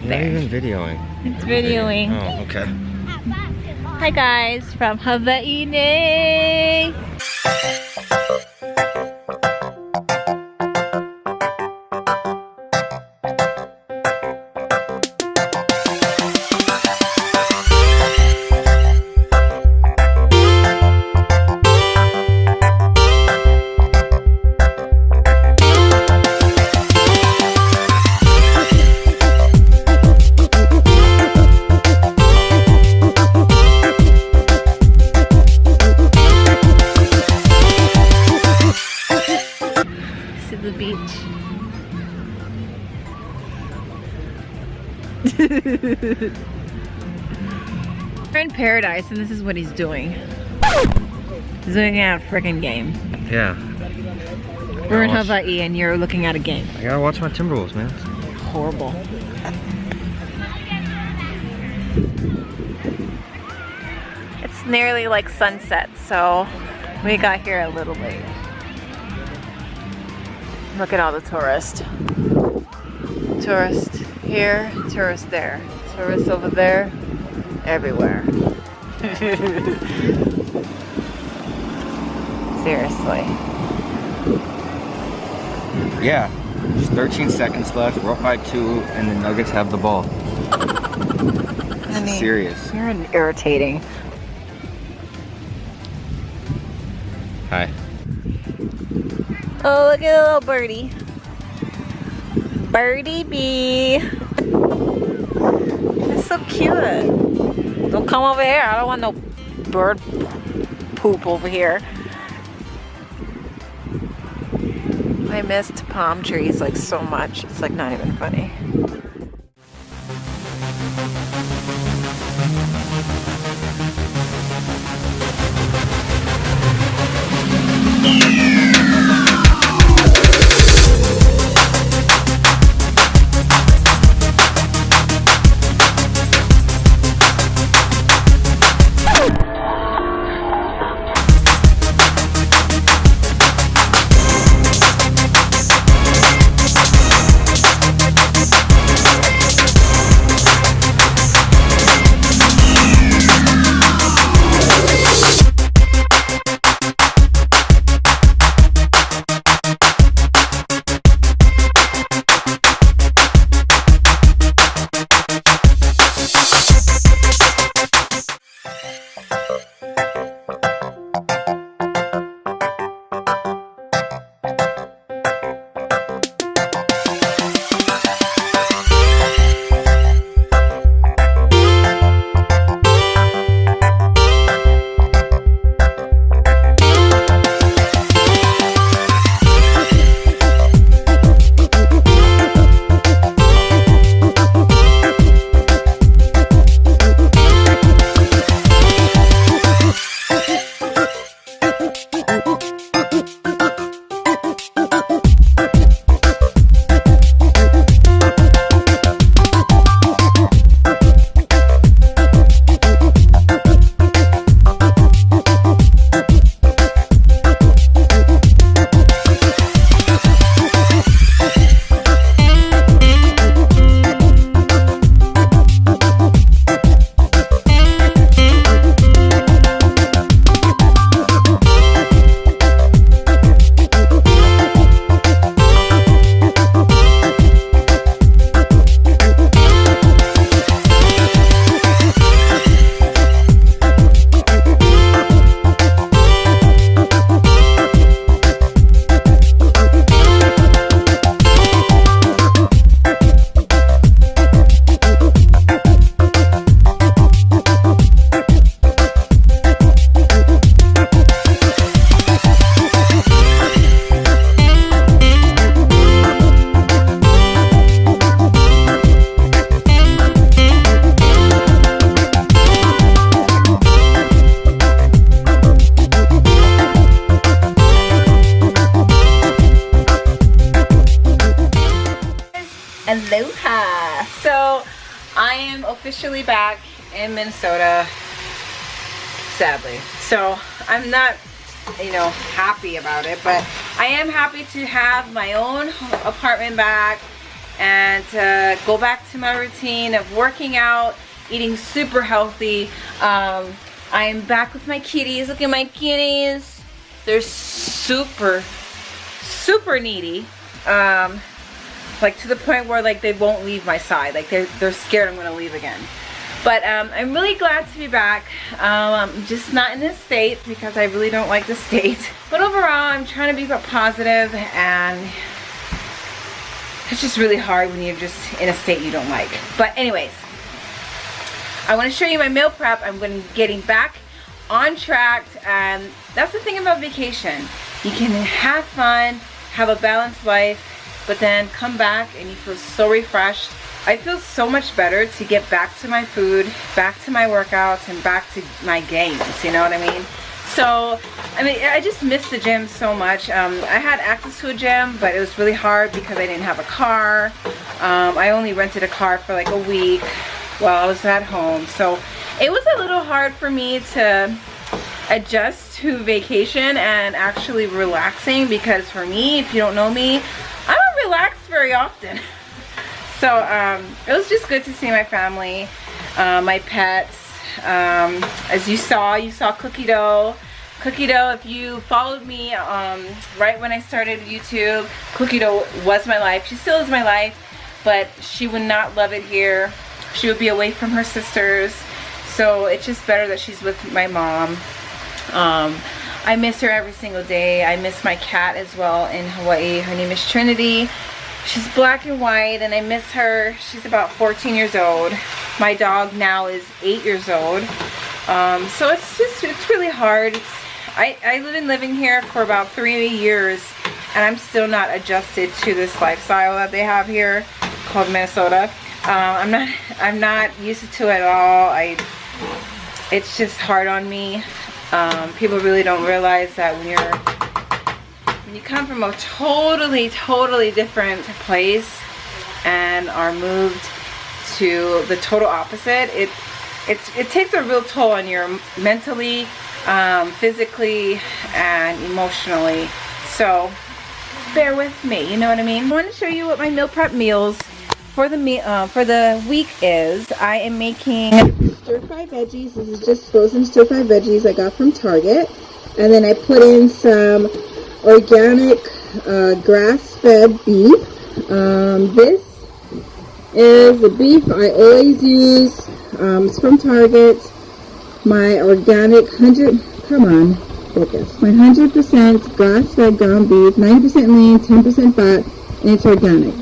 there. Not even videoing. It's videoing. Oh, okay. Hi guys, from Hawaii. The beach. We're in paradise and this is what he's doing. He's looking at a freaking game. Yeah. We're in Hawaii and you're looking at a game. I gotta watch my Timberwolves, man. Horrible. It's nearly like sunset, so we got here a little late. Look at all the tourists. Tourists here, tourists there. Tourists over there, everywhere. Seriously. Yeah. Just 13 seconds left. We're up by 2, and the Nuggets have the ball. Honey, Serious. You're irritating. Hi. Oh, look at the little birdie. Birdie bee. It's so cute. Don't come over here. I don't want no bird poop over here. I missed palm trees like so much. It's like not even funny. Aloha! So I am officially back in Minnesota, sadly. So I'm not, you know, happy about it, but I am happy to have my own apartment back and go back to my routine of working out, eating super healthy. I am back with my kitties. Look at my kitties. They're super needy. Like to the point where like they won't leave my side. Like they're scared I'm gonna leave again. But I'm really glad to be back. I'm just not in this state because I really don't like the state. But overall, I'm trying to be positive, and it's just really hard when you're just in a state you don't like. But anyways, I want to show you my meal prep. I'm getting back on track, and that's the thing about vacation. You can have fun, have a balanced life, but then come back and you feel so refreshed. I feel so much better to get back to my food, back to my workouts, and back to my games, you know what I mean? So, I mean, I just miss the gym so much. I had access to a gym, but it was really hard because I didn't have a car. I only rented a car for like a week while I was at home. So, it was a little hard for me to adjust to vacation and actually relaxing, because for me, if you don't know me, I don't relax very often. So it was just good to see my family, my pets. As you saw Cookie Dough. Cookie Dough, if you followed me right when I started YouTube, Cookie Dough was my life. She still is my life, but she would not love it here. She would be away from her sisters. So it's just better that she's with my mom. I miss her every single day. I miss my cat as well in Hawaii. Her name is Trinity. She's black and white, and I miss her. She's about 14 years old. My dog now is 8 years old. So it's really hard. I living here for about 3 years, and I'm still not adjusted to this lifestyle that they have here called Minnesota. I'm not used to it at all. It's just hard on me. People really don't realize that when you come from a totally different place and are moved to the total opposite, it takes a real toll on you mentally, physically, and emotionally. So bear with me, you know what I mean? I want to show you what my meal prep meals for the week is. I am making stir-fried veggies. This is just frozen stir-fried veggies I got from Target, and then I put in some organic grass-fed beef. This is the beef I always use. It's from Target. My organic my 100% grass-fed ground beef, 90% lean, 10% fat, and it's organic.